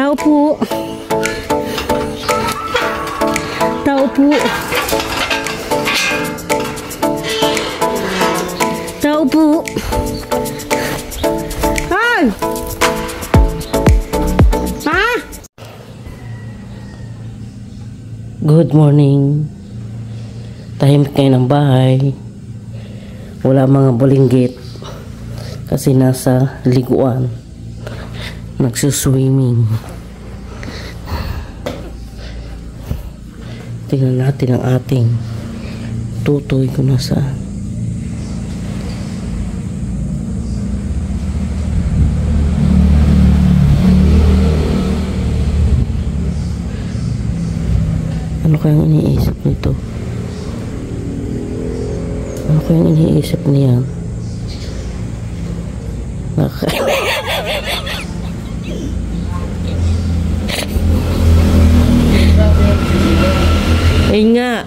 Tao po. Tao po. Tao po. Ay! Ha? Good morning. Tahimik kayo ng bahay. Wala mga bulinggit. Kasi nasa liguan. Nagsuswimming. Tingnan natin ang ating tutoy kung nasaan. Ano kayang iniisip nito? Ano kayang iniisip niya? Eh nga.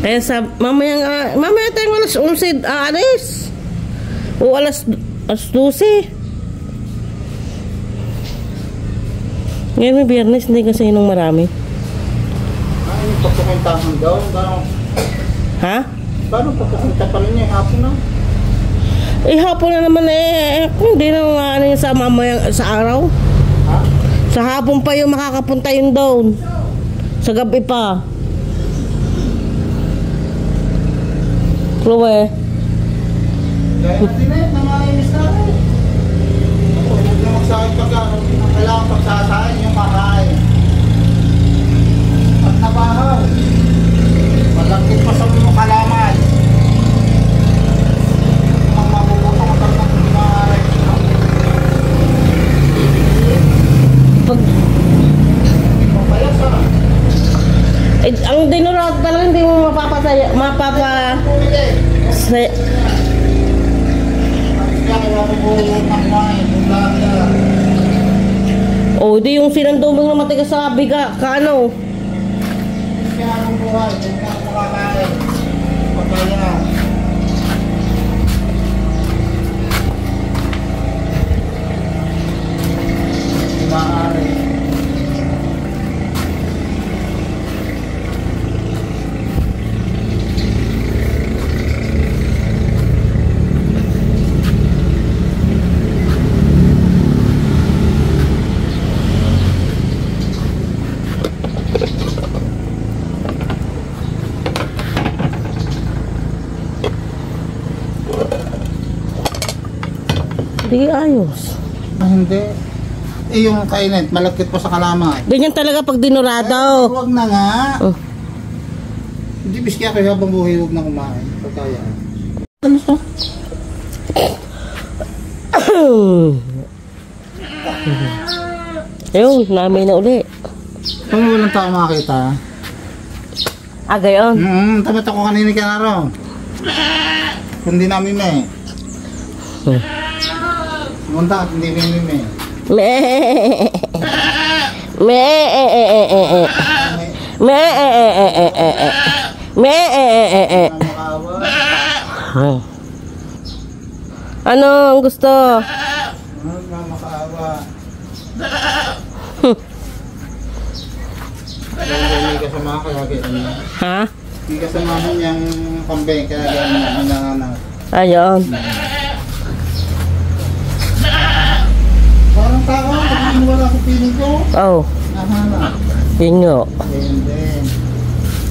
Kaya sa mamaya tayong alas 11 aalis. O alas 12. Ngayon may biyernes, hindi kasi nung marami. Ay, pagkakintahan daw. Ha? Paano pagkakinta pa rin niya? Hapon na? Eh, hapon na naman eh. Hindi na ano yung sa mamaya sa araw. Ha? Sa hapon pa yung makakapunta yun doon. Sa gabi pa. Chloe. Kaya natin eh, namainis na rin. Ako, huwag na magsahin pagka, kailangan pagsasahin yung makain. At nabahaw. Malagkit pa sa mga kalaman. Ang mabubutong at ang maaari. Pag... Eh, ang dinurot talaga hindi mo mapapasaya, oh, di yung sinanduming na matigas sa biga, kaano? Kaya ang buhay, kung makakain, pagkaya. Maaari. Hindi ayos. Hindi. Eh, yung kainit, malagkit pa sa kalaman. Ganyan talaga pag dinurado. Huwag na nga. Oh. Hindi biski ako habang buhay, huwag na kumain. Pagkaya. Ano to? Ayun, namin na uli. Kung walang tao makakita. Ah, gayon? Tamat ako kanina ka na ron. Kundi namin eh. Munta at hindi mimi. Me. Me. Me. Me. Ano ang gusto? Makaawa. Hindi kasama kaya ganyan. Ha? Hindi kasama niyang kambing kaya ganyan. Ayun. Parang tao, kung wala sa piling ko. Oh. Nahanap. Pinyo. Then.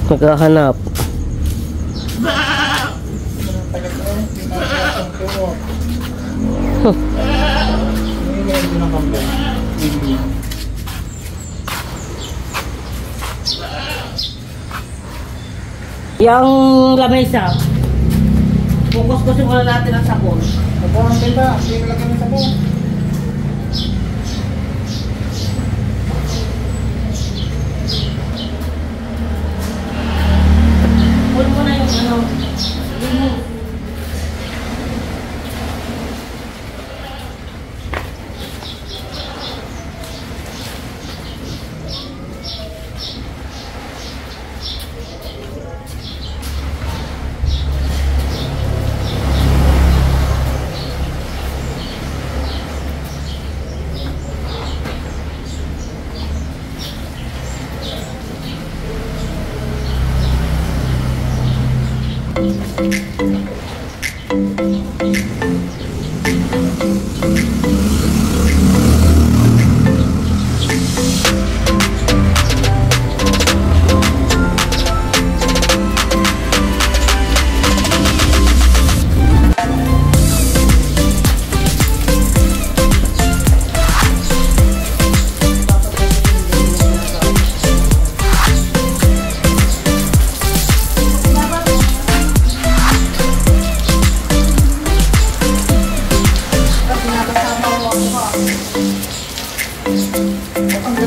Naghahanap. Yung lamesa. Focus-kusin muna natin ang sabon. Sabon ang ganda. Hindi nalagyan ng sabon. Huwag mo na yung ano.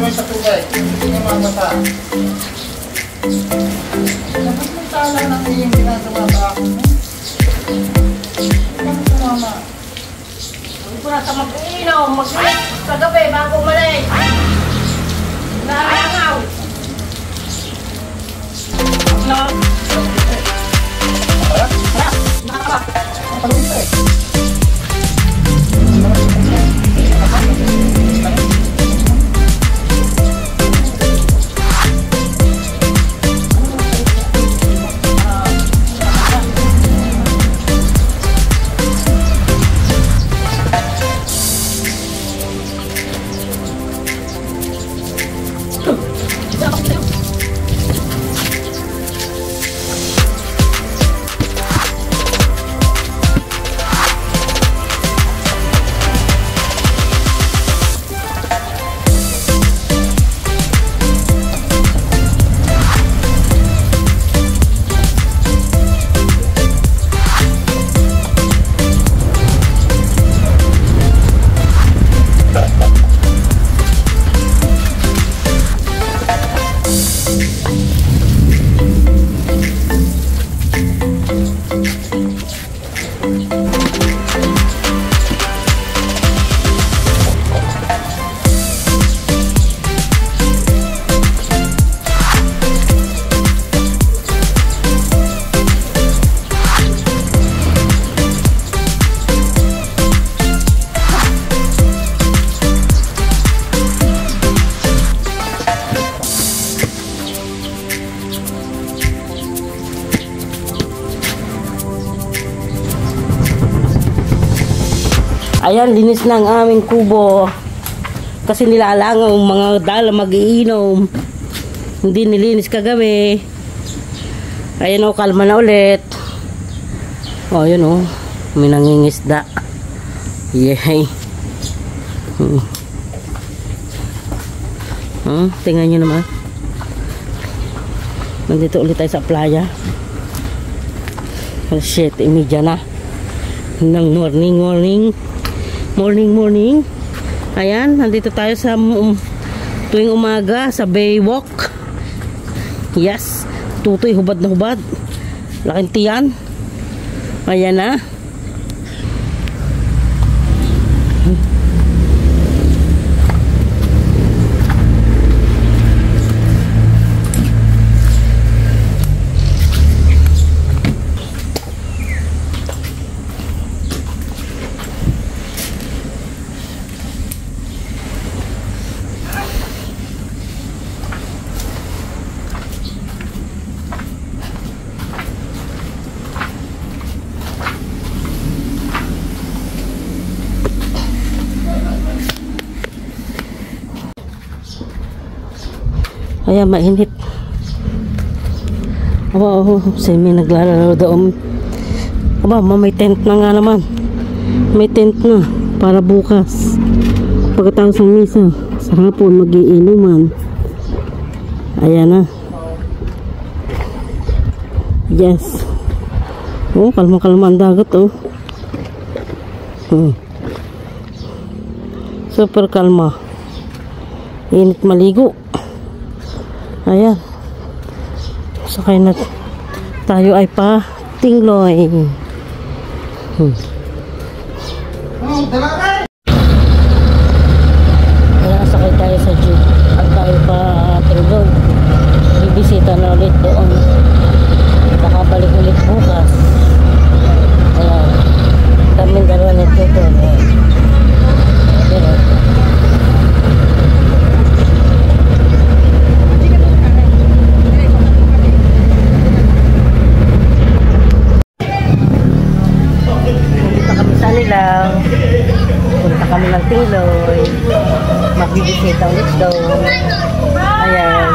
kayo sa tubig. Hindi niya mabasa. Dapat may tala na kayo yung ginagawa sa akin. Ano sa mama? Hindi ko na sa mag-inom. Mag-inom sa gabi bago umalis. Narangaw. No. Ayan, linis na ang aming kubo. Kasi nilalangaw ang mga dala mag-iinom. Hindi nilinis kagabi. Ayan o, kalma na ulit. O, yun o. May nangingisda. Yay. Tingnan nyo naman. Nandito ulit tayo sa playa. Oh shit, imidya na. Ng morning. Ayan, nandito tayo sa tuwing umaga sa Baywalk. Yes, tutoy hubad na hubad. Laking tiyan. Ayan na. Ayan, mainit. Aba, may naglalaro doon. Aba, may tent na nga naman. May tent na para bukas. Pagkatapos ng misa, sa hapon mag-iinuman. Ayan na. Yes. Oh, kalma-kalma ang dagat, oh. Super kalma. Init maligo. Ayan. Sakay na tayo ay pa Tingloy. Ayan, sakay tayo sa jeep at tayo pa Tingloy. Bibisita na ulit doon. Nakabalik ulit bukas. Ayan. Kaming dalawa nito doon. Punta kami ng Tingloy. Magbibisita ulit daw. Ayan.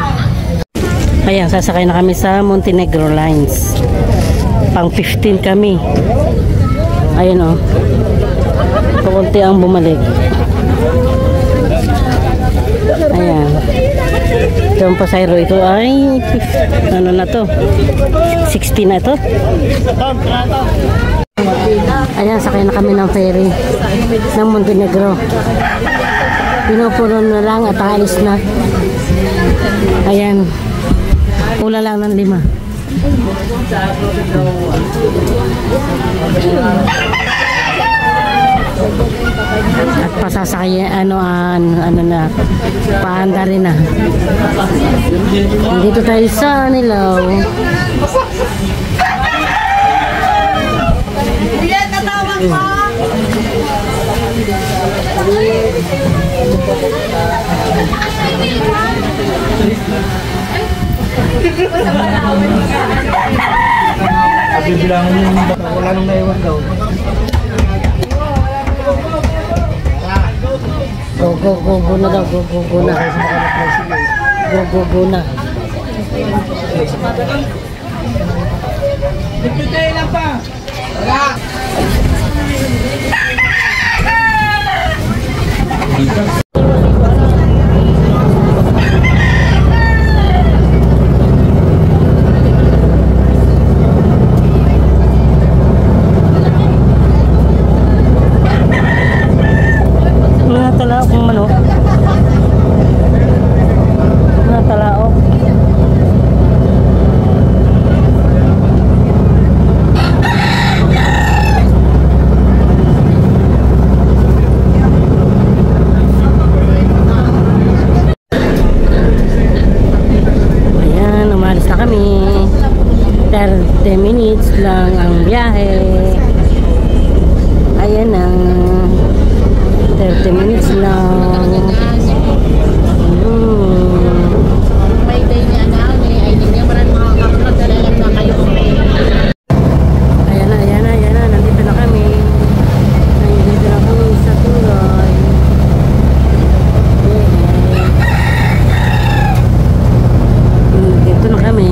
Ayan, sasakay na kami sa Montenegro Lines. Pang 15 kami. Ayan o. Kukunti ang bumalik. Ayan. Itong pasayro ito ay ano na to? 60 na ito. Ayan, sakay na kami ng ferry ng Montenegro. Pinupuno na lang at aalis na. Ayan. Pula lang ng 5. At pasasakay ano na paanda rin na. Dito tayo sa Nilaw. Yan, natawag mo! Bibilangin yung wala nang naiwan daw. Go na daw, go na. Go na. Nagpitay lang pa! Wala! Natalaok ng manok. Natalaok. Ayan, umalis na kami. 30 minutes lang ang biyahe. Ayan ang 30 minutes lang. May day niya na, ay hindi niya maraming makakapunod na lang na kayo. Ayan na. Nandito na kami. Nandito na kami sa tulay. Nandito na kami.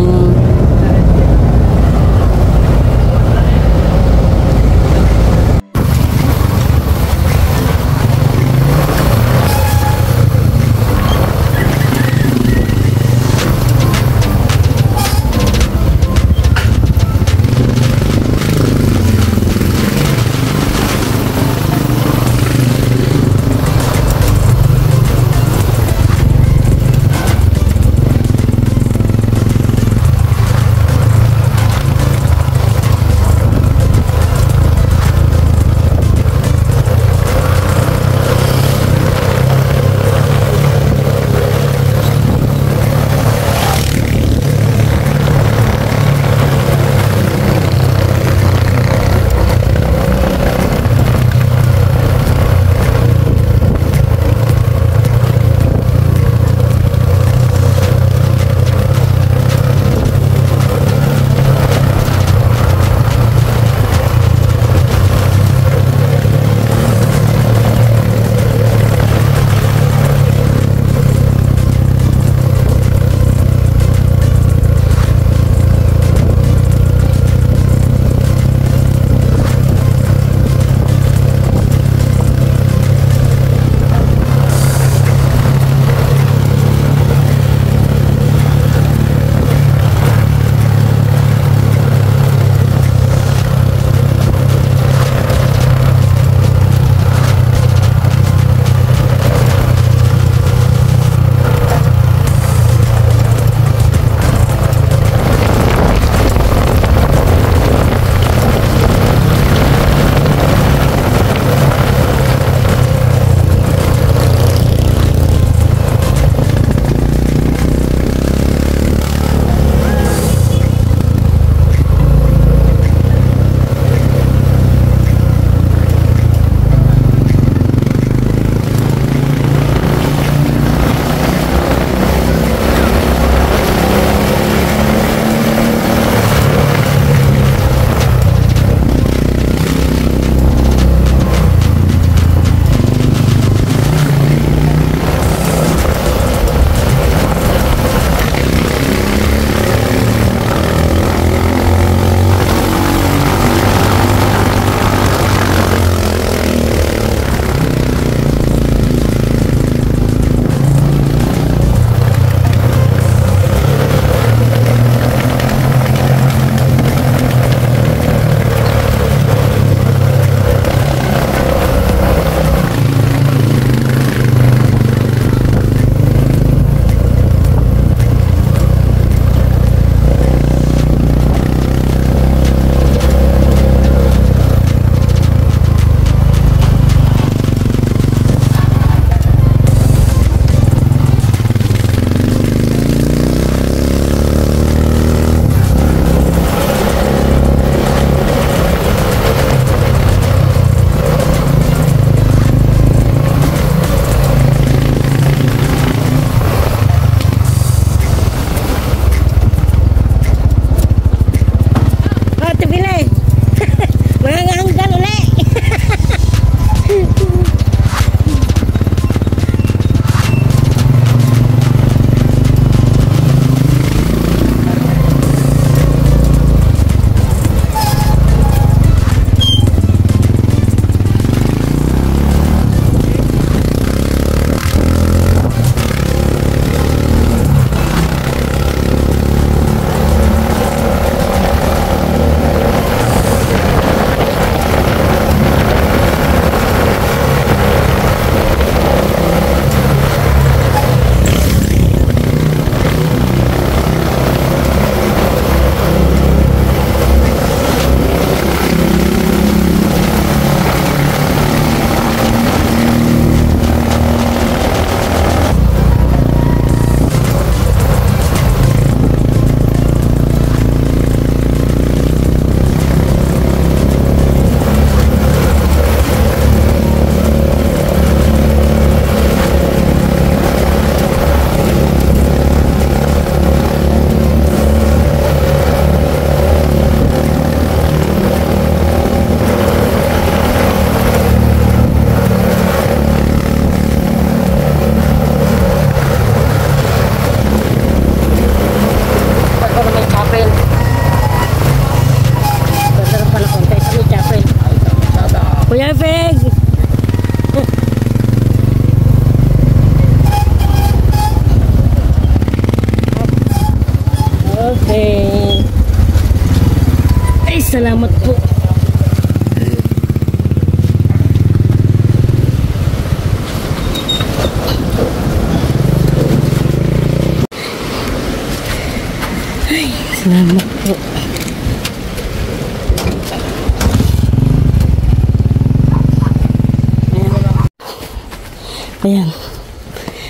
Ayan.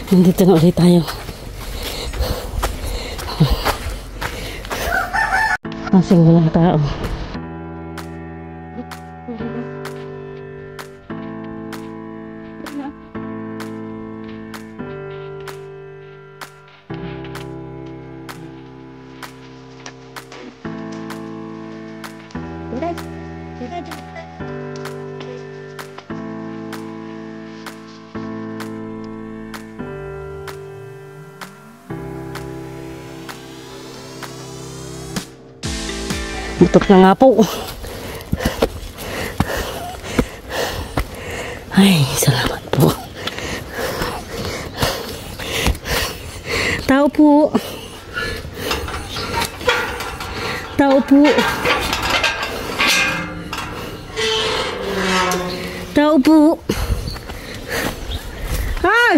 Nandito na ulit tayo. Kasing walang tao. Butok na nga po. Ay, salamat po. Tao po. Tao po. Tao po. Ay!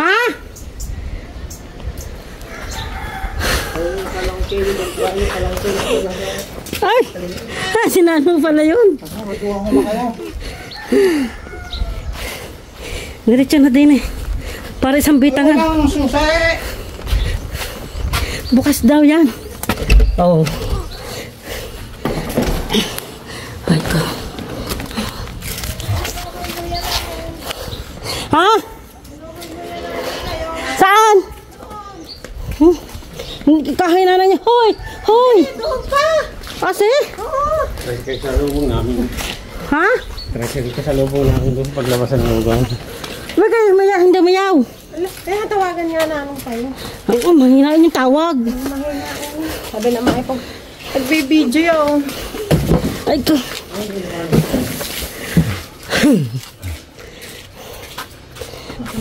Ha? Ay! Sinano pala yun. Diretso na din eh. Para isang bitangan. Bukas daw yan. Oh. Ay ko. Ha? Saan? Kahinan na niya. Hoy! Hoy! Doon pa! Ase? Oo. Try sa lubong namin. Ha? Try sa lubong namin doon paglabasan ng lubong. Ba't kayo hindi mayaw? Kaya tawagan nga namin kayo. Oo, mahinain yung tawag. Mahinain. Sabi naman ay pag nagbibideo yun. Ay ko.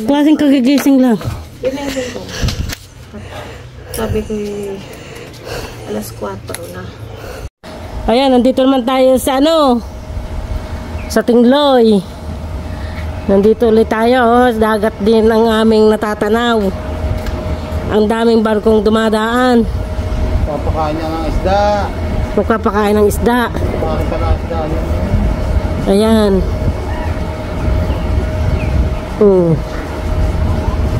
Klaseng kagigising lang. Binigyan ko. Sabi ko alas 4 na. Ayan, nandito naman tayo sa sa Tingloy. Nandito ulit tayo, dagat din ang aming natatanaw. Ang daming barkong dumadaan. Papakain niya ng isda. Magpapakain ng isda. Pakita ng isda. Ayan.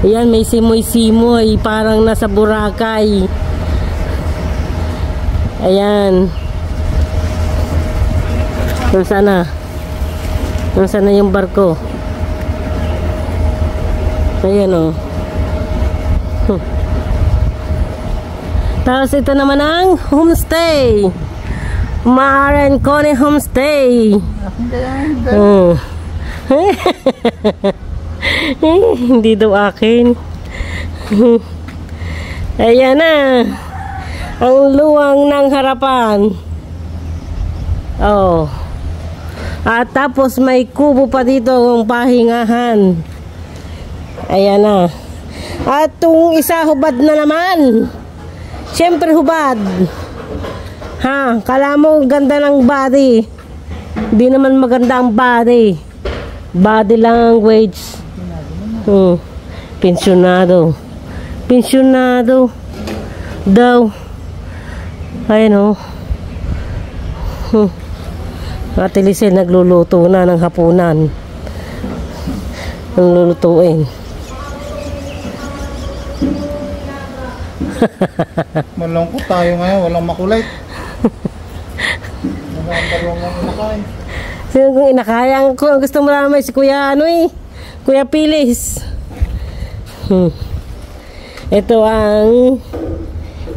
Ayan, may simoy-simoy, parang nasa Boracay. Ayan. Nasaan na? Nasaan na yung barko? Ayan o. Tapos ito naman ang homestay. Maren Coney Homestay. Hindi daw akin. Ayan na. Ang luwang ng harapan. Oh. At tapos may kubo pa dito ang pahingahan. Ayan na. At itong isa hubad na naman. Siyempre hubad. Ha, kala mo ganda ng body. Hindi naman maganda ang body. Body language. Pensionado. Pensionado daw. Ayan o. Ate Lisel nagluluto na ng hapunan. Ang lulutuin. Malungkot tayo ngayon, walang makulit. Walang kumakain. Sino kung inakaya? Kung gusto mo naman si Kuya Kuya Pilis. Ito ang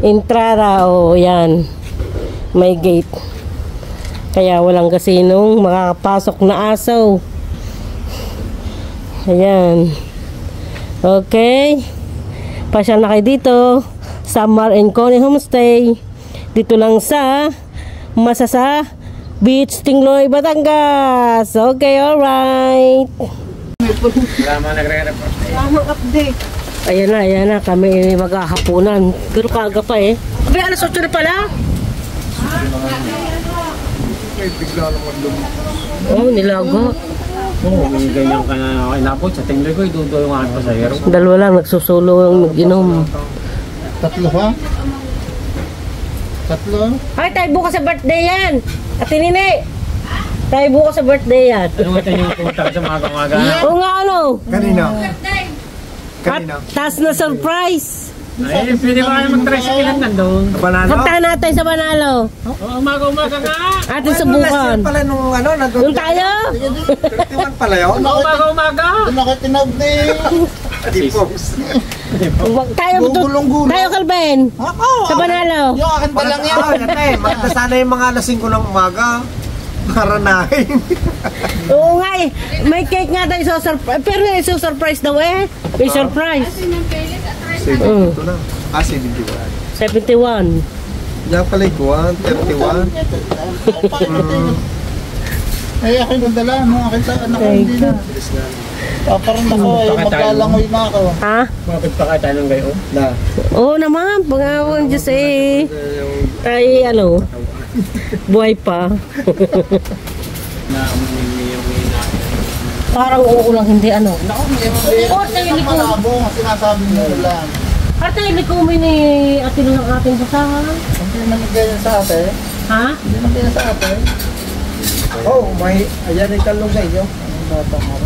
entrada o yan. May gate. Kaya walang kasinong makakapasok na asaw. Ayan. Okay. Pasyal na kayo dito sa Maren Coney Homestay. Dito lang sa Masasa Beach, Tingloy, Batangas. Okay, alright. Salamat nagre-report. Lamang update. Ayan na. Kami maghahapunan. Pero kaga pa eh. Abay, alas 8 na pala. Bigla naman lumot. Oh, nilago. Oo, may ganyan ka na inapot sa Tingloy ko. Idudo yung aking pasahero. Dalawa lang, nagsusulo ang mag-inom. Tatlo ha? Tatlo? Ay, tayo bukas sa birthday yan. Ate Nini. Tayo bukas sa birthday yan. Ano nga tayo yung pumunta ka sa umaga-umaga? Oo nga ano. Kanino? At taas na surprise. Ay, pwede ba kayo mag-tricycle nandun? Banana? Punta natin sa Banalo. Oo, umaga-umaga nga. Atin subukan. pala nung ano, Doon tayo. 31 pala yun? Umaga-umaga. Doon ako tinabdi. Tayo, Gugulong-gulong. tayo Calvin. Ako! Sa Banalo. Yung akin pa lang yan. Maganda sana yung mga alas 5 ng umaga. Maranahin. Oo nga eh. May cake nga tayo surprise. Pero surprise daw eh. May surprise. 72 na. 71. 71. Yan pala yung 31. Ay, akin yung dala. Akin sa anak ko hindi na. Parang ako ay maglalangoy na ako. Ha? Bakit pa tayo ng gayo? Na. Oo naman. Pangawang Diyos eh. Ay ano. Buhay pa. Parang uulang hindi ano. Malabo, sinasabi mo lang. Ate, hindi ko ni ate ng ating pasahan. Hindi naman ganyan sa ate. Ha? Hindi naman ganyan sa ate. Oh, may ayan ay talong sa iyo. Ang bata mo.